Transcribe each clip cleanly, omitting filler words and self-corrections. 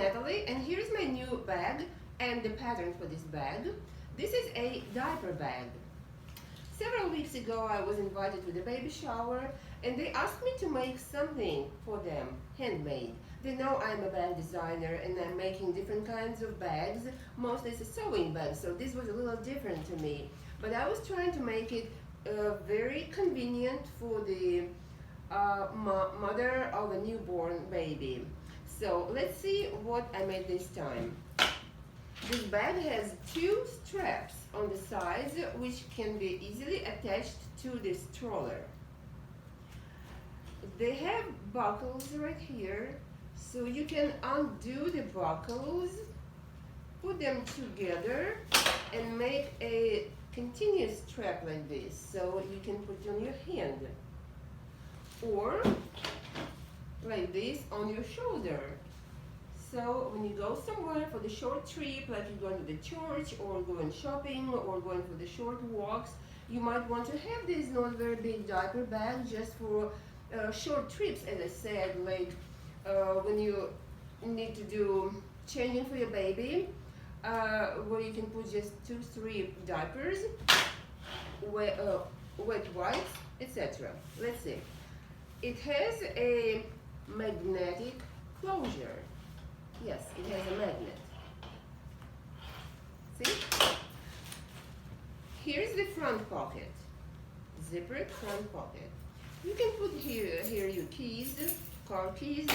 Natalie, and here's my new bag and the pattern for this bag. This is a diaper bag. Several weeks ago I was invited to the baby shower and they asked me to make something for them, handmade. They know I'm a bag designer and I'm making different kinds of bags. Mostly it's a sewing bag, so this was a little different to me. But I was trying to make it very convenient for the mother of a newborn baby. So let's see what I made this time. This bag has two straps on the sides which can be easily attached to the stroller. They have buckles right here, so you can undo the buckles, put them together and make a continuous strap like this, so you can put it on your hand or like this on your shoulder. So when you go somewhere for the short trip, like you're going to the church or going shopping or going for the short walks, you might want to have this not very big diaper bag just for short trips, as I said, like when you need to do changing for your baby, where you can put just 2-3 diapers, wet wipes, etc. Let's see. It has a magnetic closure. Yes, it has a magnet. See? Here's the front pocket. Zippered front pocket. You can put here your keys, car keys,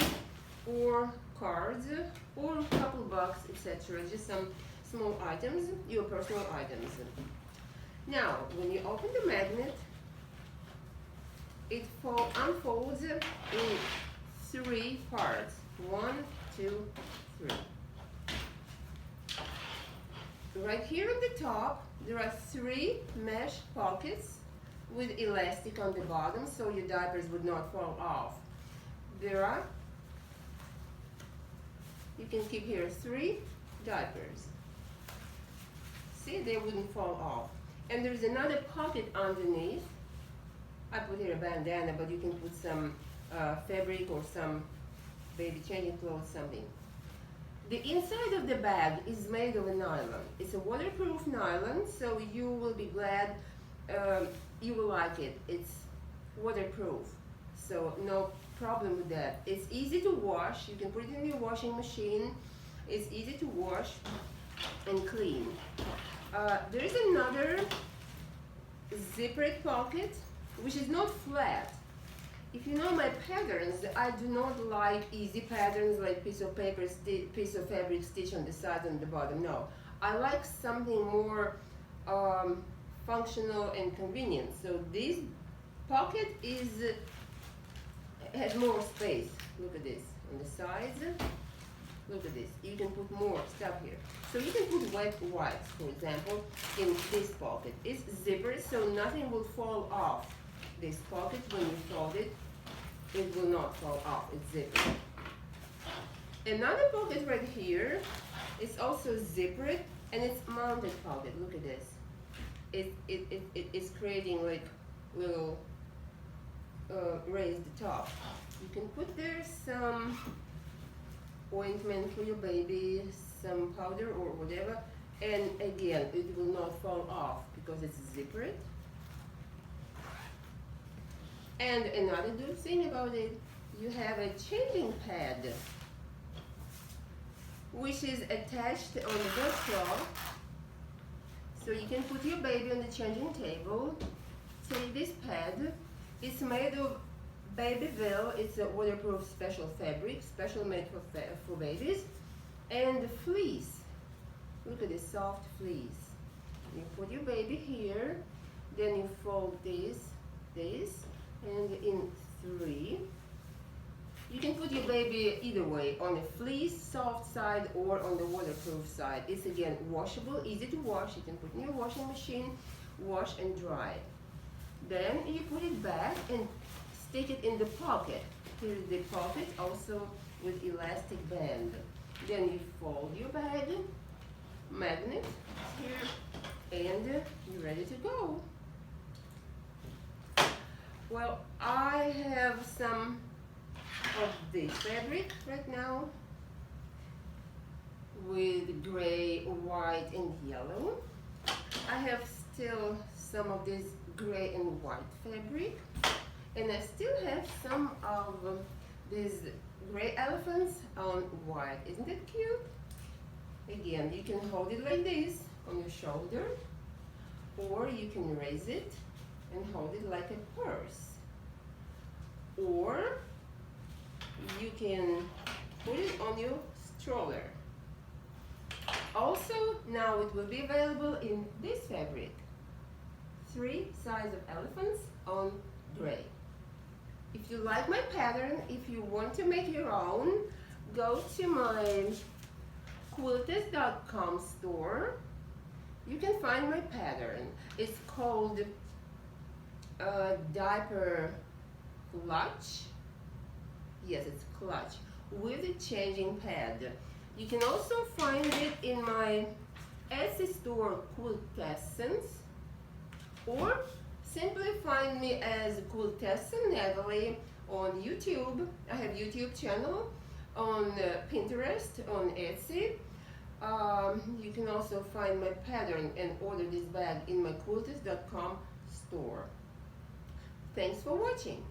or cards, or a couple bucks, etc. Just some small items, your personal items. Now, when you open the magnet, it unfolds in 3 parts. 1, 2, 3. Right here at the top, there are 3 mesh pockets with elastic on the bottom, so your diapers would not fall off. You can keep here 3 diapers. See, they wouldn't fall off. And there's another pocket underneath. I put here a bandana, but you can put some fabric or some baby changing clothes, something. The inside of the bag is made of a nylon. It's a waterproof nylon, so you will be glad, you will like it. It's waterproof, so no problem with that. It's easy to wash. You can put it in your washing machine. It's easy to wash and clean. There is another zippered pocket, which is not flat. If you know my patterns, I do not like easy patterns like piece of paper, piece of fabric stitch on the side and the bottom. No, I like something more functional and convenient. So this pocket has more space. Look at this on the sides. Look at this. You can put more stuff here. So you can put wet wipes, for example, in this pocket. It's zippered, so nothing will fall off this pocket when you fold it. It will not fall off. It's zippered. Another pocket right here is also zippered, and it's mounted pocket. Look at this. It's creating like little raised top. You can put there some ointment for your baby, some powder or whatever, and again, it will not fall off because it's zippered. And another good thing about it, you have a changing pad, which is attached on the Velcro, so you can put your baby on the changing table. Take this pad. It's made of baby veil. It's a waterproof special fabric, special made for babies, and the fleece. Look at this soft fleece. You put your baby here, then you fold this, and in 3. You can put your baby either way, on the fleece soft side or on the waterproof side. It's again washable, easy to wash. You can put in your washing machine, wash and dry. Then you put it back and stick it in the pocket. Here's the pocket, also with elastic band. Then you fold your bag, magnet here, and you're ready to go. Well, I have some of this fabric right now. with gray, white, and yellow. I have still some of this gray and white fabric, and I still have some of these gray elephants on white. Isn't it cute? Again, you can hold it like this on your shoulder, or you can raise it and hold it like a purse, or you can put it on your stroller. Also, now it will be available in this fabric. 3 sizes of elephants on gray. If you like my pattern, if you want to make your own, go to my quilters.com store. You can find my pattern. It's called diaper clutch. Yes, it's clutch with a changing pad. You can also find it in my Etsy store, Quiltessence, or simply find me as Quiltessence Natalie on YouTube. I have YouTube channel, on Pinterest, on Etsy. You can also find my pattern and order this bag in my quilters.com store. Thanks for watching.